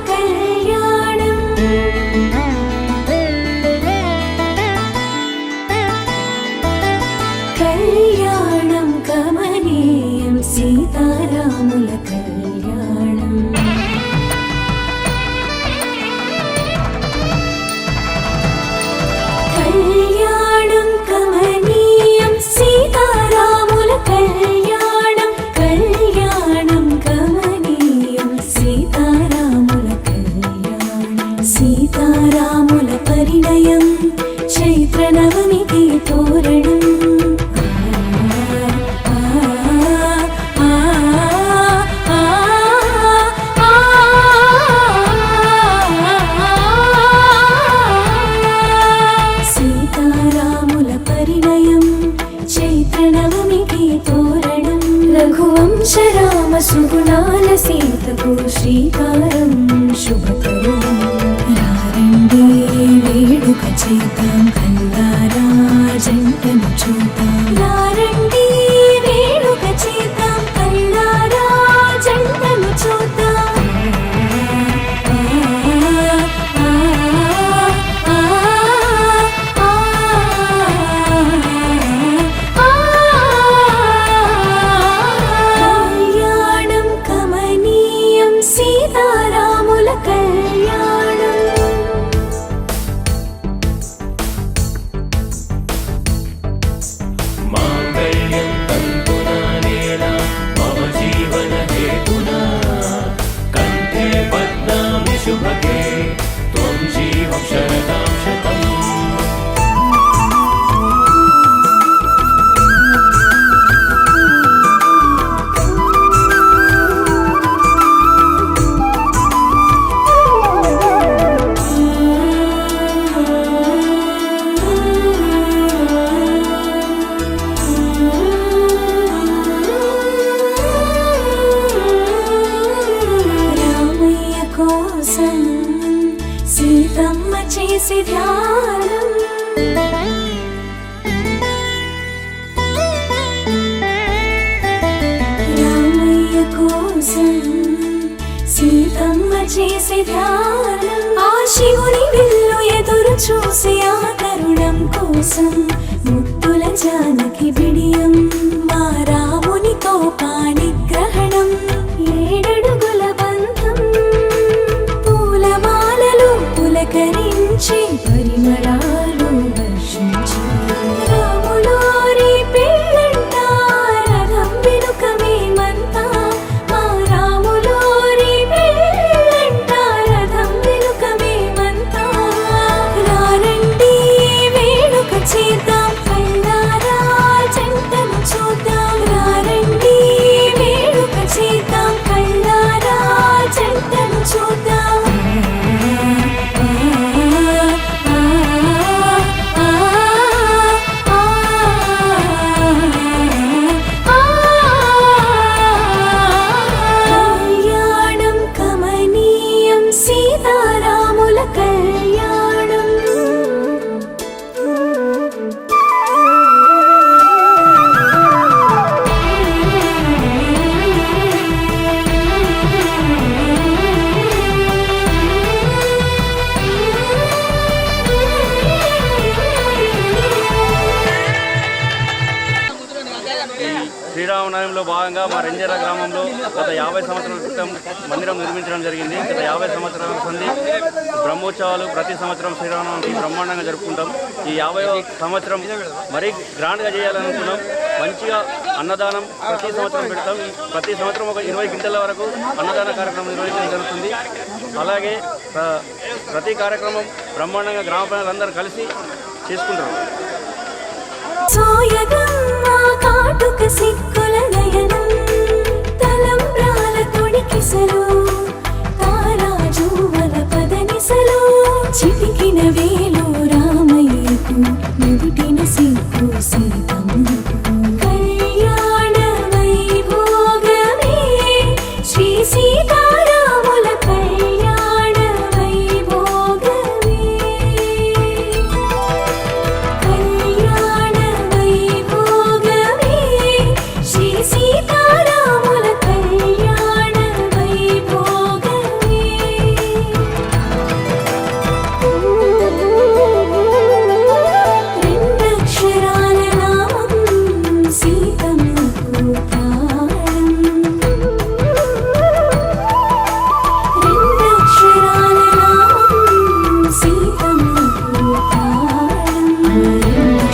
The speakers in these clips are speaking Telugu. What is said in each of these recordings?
కళ్యాణం కళ్యాణం కమనీయం సీతారాముల కళ్యాణం కళ్యాణం కమనీయం సీతారాముల కళ్యాణం కళ్యాణం కమనీయం సీతారాముల కళ్యాణం సీతారాముల పరిణయం చైత్ర నవమికి తోరణం సీతారాముల పరిణయం చైత్ర నవమికి తోరణం రఘువంశ రామ సుగుణాల సీతకు శ్రీకారం శుభకరం రారండి వేడుక చేద్దాం కల్లారా జంటను చూద్దాం రారండి వేడుక చేద్దాం కల్లారా జంటను చూద్దాం కళ్యాణం కమనీయం సీతారాముల కళ్యాణం మాంగళ్యం తంతునానేన మమ జీవన హేతునా కంఠే పద్మామి శుభగే త్వం జీవం శరదాం శతం రామయ్య కోసం సీతమ్మ చేసి ధ్యానం రామయ్య కోసం సీతమ్మ చేసి ధ్యానం ఆ శివుని విల్లు ఎదురు చూసి ఆ తరుణం కోసం ముత్తుల జానకి బిడియం మా రామునితో పాణిగ్రహణం ఏడడుగుల బంధం పూలమాలలు పులకరించి పరిమళాలు వర్షించి రాములోరి పెళ్ళంట రథం వెనుక మేమంతా మా రాములోరి పెళ్ళంట రథం వెనుక మేమంతా రారండి వేడుక చేద్దాం కళ్ళారా జంటను చూద్దాం రారండి వేడుక చేద్దాం కళ్ళారా జంటను చూద్దాం కళ్యాణం కమనీయం సీతారాముల కళ్యాణం శ్రీరామనవమిలో భాగంగా మా రెంజేర గ్రామంలో గత 50 సంవత్సరాల క్రితం మందిరం నిర్మించడం జరిగింది. గత 50 సంవత్సరాల సంది బ్రహ్మోత్సవాలు ప్రతి సంవత్సరం శ్రీరామనవమికి బ్రహ్మాండంగా జరుపుకుంటాం. ఈ 50వ సంవత్సరం మరీ గ్రాండ్గా చేయాలనుకున్నాం. మంచిగా అన్నదానం ప్రతి సంవత్సరం పెడతాం. ప్రతి సంవత్సరం ఒక 20 గంటల వరకు అన్నదాన కార్యక్రమం నిర్వహించడం జరుగుతుంది. అలాగే ప్రతి కార్యక్రమం బ్రహ్మాండంగా గ్రామ ప్రజలందరూ కలిసి చేసుకుంటారు. సోయగమ్మ కాటుక సిక్కుల నయనం తలంబ్రాల తొడికిసలు తారాజువల పదనిసలు చిటికిన వేలు రామయ్యకు నుదుటిన సిక్కు సీతమ్మకు కళ్యాణ వైభోగమే శ్రీ సీతారాముల కళ్యాణ వైభోగమే కళ్యాణ వైభోగమే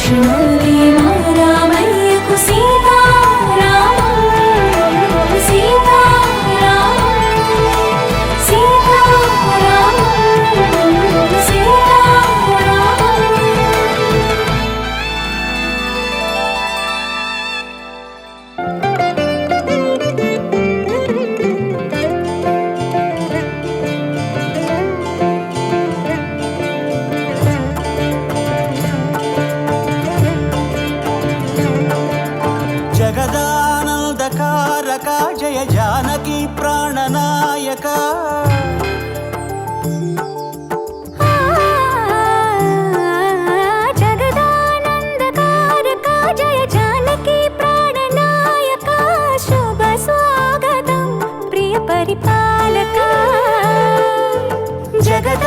రక్షణలే మా రామయ్యకు సీతారామం సీతారామం సీతారామం సీతారామం. జగదానందకారక జయ జానకి ప్రాణనాయక జగదానందకారక జయ జానకి ప్రాణనాయక శుభ స్వాగతం ప్రియ పరిపాలక. జగదానందకారక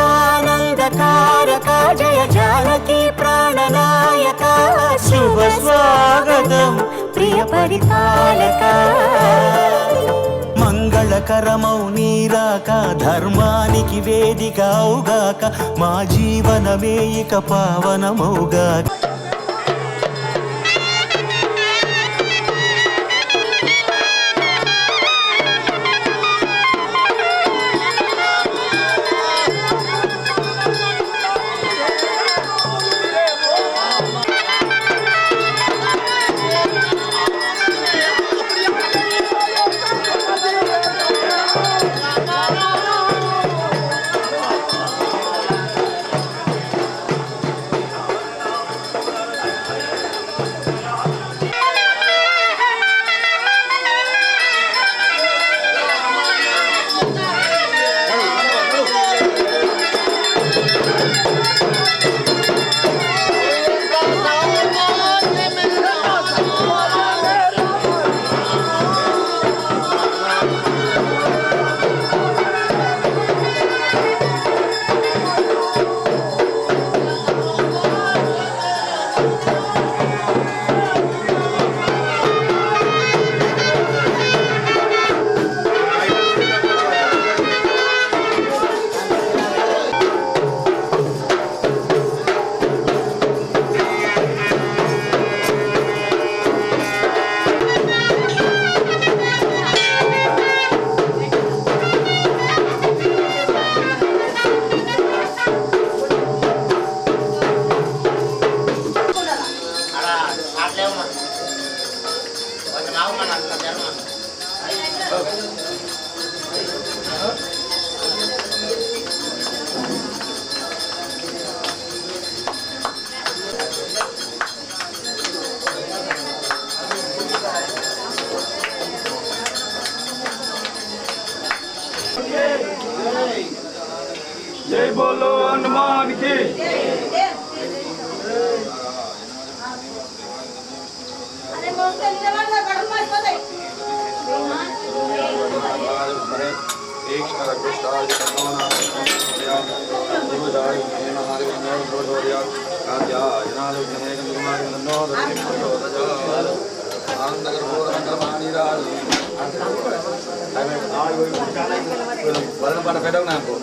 జయ జానకి ప్రాణనాయక శుభ స్వాగతం ప్రియ పరిపాలక. మంగళకరమౌ నీరాక ధర్మానికి వేదిక అవుగాక మా జీవనమే ఇక పావనమౌగాక. జై బోలో హనుమాన్ కి. నాకు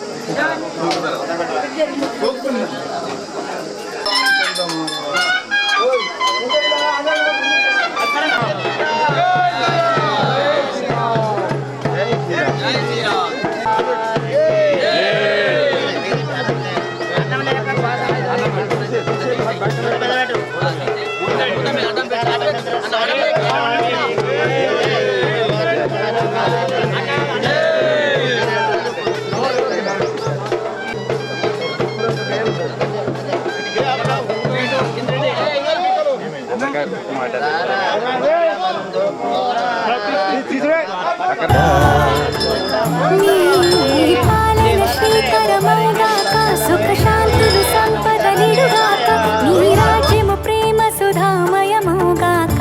సుఖ శాంతులు సంపద నిడుగాక నీ రాజ్యము ప్రేమ సుధామయముగాక.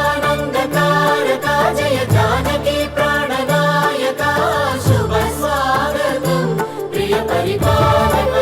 జగదానందకారక జయ జానకి ప్రాణనాయక శుభ స్వాగతం ప్రియ పరిపాలక.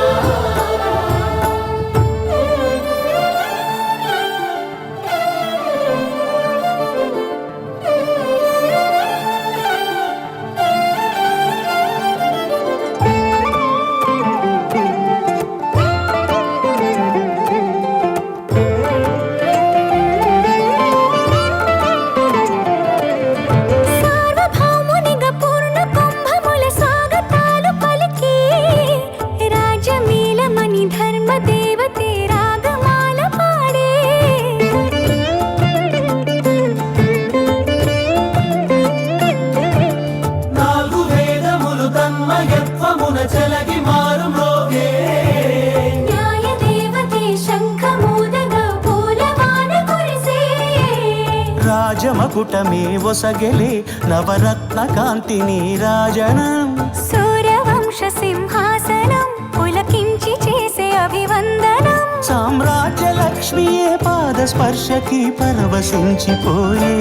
మకుటమే ఒసగెలే నవరత్న కాంతి నీరాజనం సూర్యవంశ సింహాసనం పులకించి చేసే అభివందనం సామ్రాజ్య లక్ష్మియే పాద స్పర్శకి పరవశించిపోయే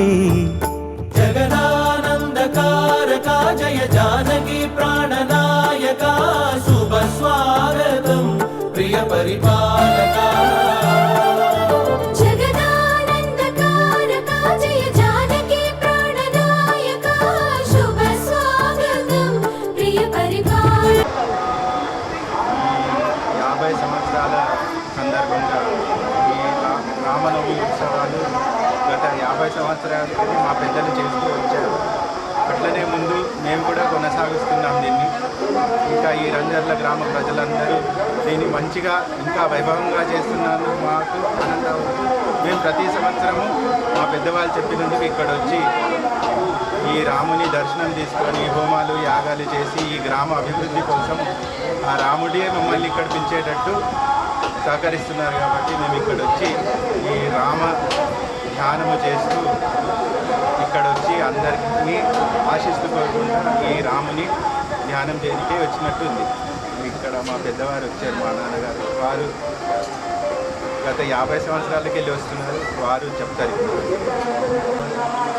జగదానందకారక జయ జానకి ప్రాణనాయక శుభ స్వాగతం ప్రియ పరిపాలక జగదానందకారక జయ జానకి ప్రాణనాయక శుభ స్వాగతం ప్రియ పరిపాలక 50 సంవత్సరాల సందర్భంగా ఈ రామనవమి ఉత్సవాలు గత 50 సంవత్సరాల క్రితం మా పెద్దలు చేస్తూ వచ్చారు. అట్లనే ముందు మేము కూడా కొనసాగిస్తున్నాం దీన్ని. ఇంకా ఈ రంజర్ల గ్రామ ప్రజలందరూ దీన్ని మంచిగా ఇంకా వైభవంగా చేస్తున్నారు. మాకు ఆనందం. మేము ప్రతి సంవత్సరము మా పెద్దవాళ్ళు చెప్పినందుకు ఇక్కడ వచ్చి ఈ రాముని దర్శనం తీసుకొని హోమాలు యాగాలు చేసి ఈ గ్రామ అభివృద్ధి కోసం ఆ రాముడే మమ్మల్ని ఇక్కడ పిలిచేటట్టు సహకరిస్తున్నారు. కాబట్టి మేము ఇక్కడ వచ్చి ఈ రామ ధ్యానము చేస్తూ ఇక్కడ వచ్చి అందరినీ ఆశిస్తూ కోరుకుంటా ఈ రాముని ధ్యానం చేయడానికే వచ్చినట్టు ఉంది. ఇక్కడ మా పెద్దవారు వచ్చారు, మా నాన్నగారు. వారు గత 50 సంవత్సరాలకి వెళ్ళి వస్తున్నారు. వారు చెప్తారు.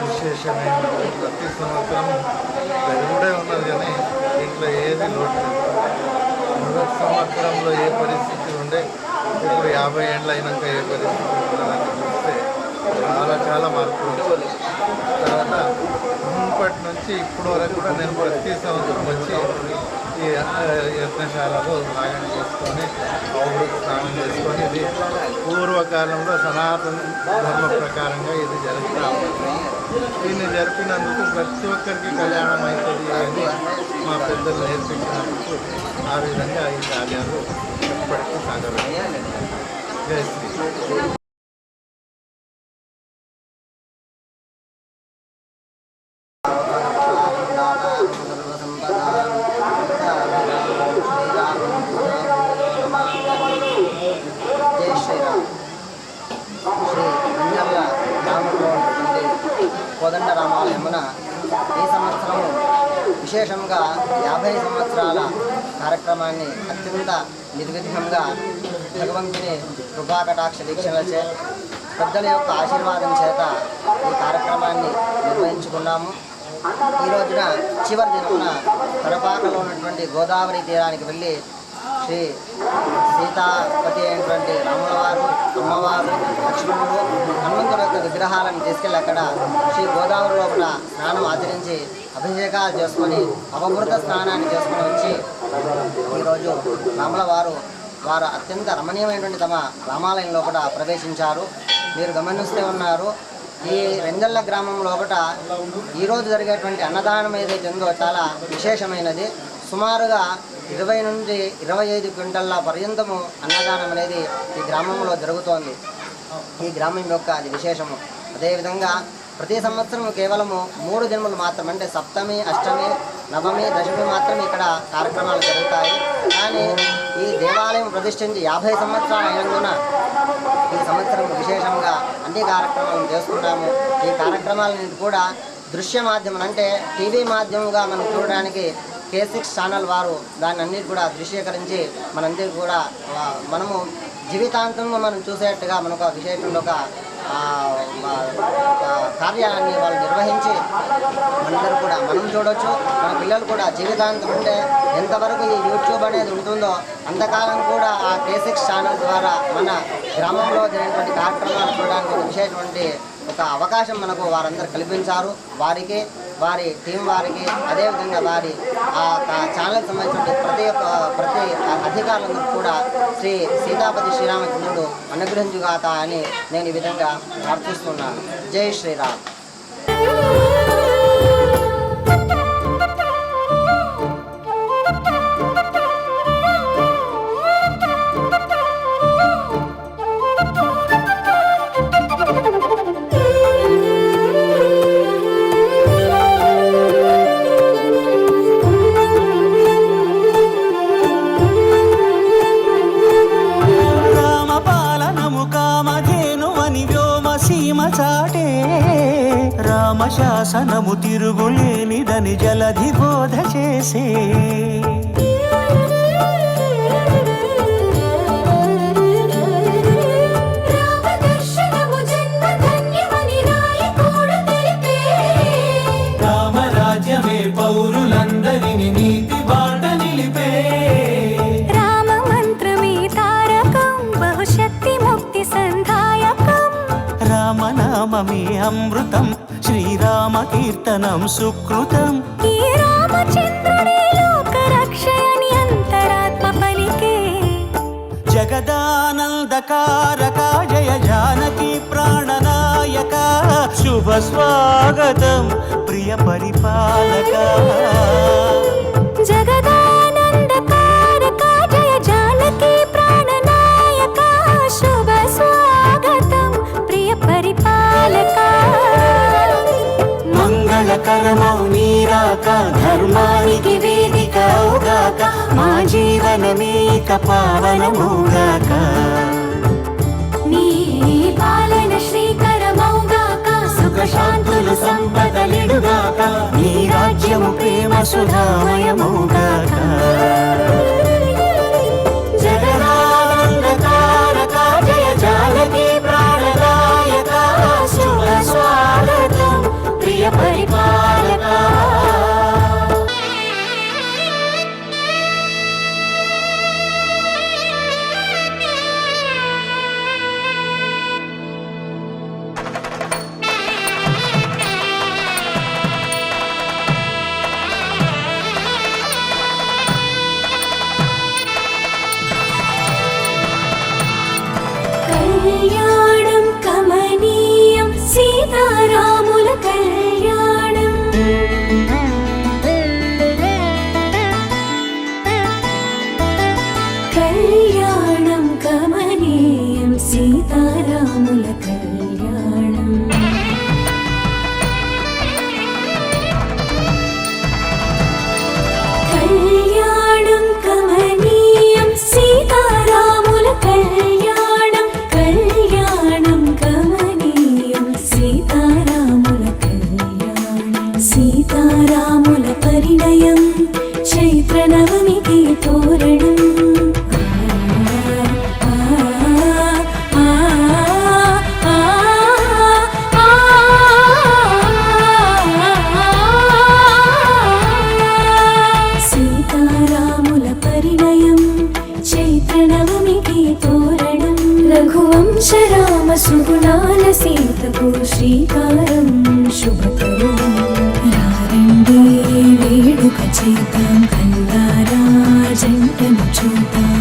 విశేషమైన ప్రతి సంవత్సరం పెరుగుడే ఉన్నది కానీ దీంట్లో ఏది లోటు లేదు. మొదటి సంవత్సరంలో ఏ పరిస్థితి ఉండే ఇప్పుడు 50 ఏళ్ళు అయినాక ఏ పరిస్థితి ఉంటుందని చూస్తే చాలా మార్పులు వచ్చాయి. తర్వాత మునుపటి నుంచి ఇప్పటి వరకు కూడా నేను ప్రతి సంవత్సరం వచ్చి ఈ యజ్ఞశాలలో నాగం చేసుకొని ఆవుడు స్నానం చేసుకొని ఇది పూర్వకాలంలో సనాతన ధర్మ ప్రకారంగా ఇది జరుగుతూ ఉంటుంది. దీన్ని జరిపినందుకు ప్రతి ఒక్కరికి కళ్యాణం అవుతుంది అని మా పెద్దలు నేర్పించినందుకు ఆ విధంగా ఈ కార్యాలు ఎప్పటికీ సాగలేదు. జై శ్రీ. జై శ్రీరామ్. శ్రీ రంజర్ల గ్రామంలో ఉన్నటువంటి కోదండరామాలయమున ఈ సంవత్సరము విశేషంగా 50 సంవత్సరాల కార్యక్రమాన్ని అత్యంత నిర్విఘ్నంగా భగవంతుని కృపాకటాక్ష దీక్షలచే పెద్దల యొక్క ఆశీర్వాదం చేత ఈ కార్యక్రమాన్ని నిర్వహించుకున్నాము. ఈ రోజున చివరి దినమున కరపాకలో ఉన్నటువంటి గోదావరి తీరానికి వెళ్ళి శ్రీ సీతాపతి అయినటువంటి రాముల వారు, అమ్మవారు, లక్ష్మణుడు, హనుమంతుడు యొక్క విగ్రహాలను తీసుకెళ్ళి అక్కడ శ్రీ గోదావరి లోపల స్నానం ఆచరించి అభిషేకాలు చేసుకొని అవభృత స్నానాన్ని చేసుకొని వచ్చి ఈరోజు రాముల వారు అత్యంత రమణీయమైనటువంటి తమ రామాలయం లోపల ప్రవేశించారు. మీరు గమనిస్తూ ఉన్నారు. ఈ రెంజల్ల గ్రామం లోపల ఈరోజు జరిగేటువంటి అన్నదానం ఏదైతే ఉందో చాలా విశేషమైనది. సుమారుగా 20 నుండి 25 క్వింటల్ల పర్యంతము అన్నదానం అనేది ఈ గ్రామంలో జరుగుతోంది. ఈ గ్రామం యొక్క అది విశేషము. అదేవిధంగా ప్రతి సంవత్సరం కేవలము 3 దినములు మాత్రం, అంటే సప్తమి, అష్టమి, నవమి, దశమి మాత్రం ఇక్కడ కార్యక్రమాలు జరుగుతాయి. కానీ ఈ దేవాలయం ప్రతిష్ఠించి 50 సంవత్సరాలు అయినందున ఈ సంవత్సరం విశేషంగా అన్ని కార్యక్రమాలను చేసుకుంటాము. ఈ కార్యక్రమాలని కూడా దృశ్య మాధ్యమం, అంటే టీవీ మాధ్యమంగా మనం చూడడానికి K6 ఛానల్ వారు దాన్ని అన్నిటి కూడా దృశ్యీకరించి మనందరికీ కూడా మనము జీవితాంతంలో మనం చూసేట్టుగా మనకు విశేషంలో ఒక కార్యాన్ని వాళ్ళు నిర్వహించి మనందరూ కూడా మనం చూడవచ్చు. మన పిల్లలు కూడా జీవితాంతం, అంటే ఎంతవరకు ఈ యూట్యూబ్ అనేది ఉంటుందో అంతకాలం కూడా ఆ K6 ఛానల్ ద్వారా మన గ్రామంలో జరిగినటువంటి కార్యక్రమాలు చూడడానికి ఒక విశేషమైన ఒక అవకాశం మనకు వారందరూ కల్పించారు. వారికి, వారి టీం వారికి, అదేవిధంగా వారి ఆ ఛానల్కి సంబంధించిన ప్రతి అధికారులందరూ కూడా శ్రీ సీతాపతి శ్రీరామచంద్రుడు అనుగ్రహించుగాక అని నేను ఈ విధంగా ప్రార్థిస్తున్నాను. జై శ్రీరామ్. చాటే రామశాసనము తిరుగులేనిదని జలధి బోధ చేసే రామదర్శనము జన్మధన్యమని రాయకూడ తెలిపే రామరాజ్యమే పౌరులందరిని నీతి బాట నిలిపే రామ మంత్రమే తారకం బహుశక్తి ముక్తి సంధాయకం రామనామమే అమృతం శ్రీరామ కీర్తనం సుకృతం ఈ రామచంద్రుడే లోక రక్షయని అంతరాత్మ పలికే జగదానందకారక జయ జానకి ప్రాణనాయక శుభ స్వాగతం ప్రియ పరిపాలక జగదానందకారక జయ జానకి ప్రాణనాయక శుభ స్వాగతం ప్రియ పరిపాలక మంగళకరమౌ నీరాక ధర్మానికి వేదిక అవుగాక మా జీవనమేక పావనమౌగాక నీ పాలన శ్రీకరమౌగాక సుఖ శాంతులు సంపదలిడుగాక నీ రాజ్యము ప్రేమ సుధామయమౌగాక జగదానందకారక జయ జానకి ప్రాణనాయక శుభ స్వాగతం ప్రియ పరిపాలక కళ్యాణం కమనీయం సీతారాముల కళ్యాణం కళ్యాణం కమనీయం సీతారాముల కళ్యాణం కళ్యాణం కమనీయం సీతారాముల కళ్యాణం కళ్యాణం కమనీయం సీతారాముల కళ్యాణం సీతారాముల పరిణయం చైత్ర నవమికి తోరణం సీతారాముల పరిణయం చైత్ర నవమికి తోరణం రఘువంశ రామ సుగుణాల సీతకు శ్రీకారం శుభకరం రారండి వేడుక చేద్దాం కల్లారా జంటను చూద్దాం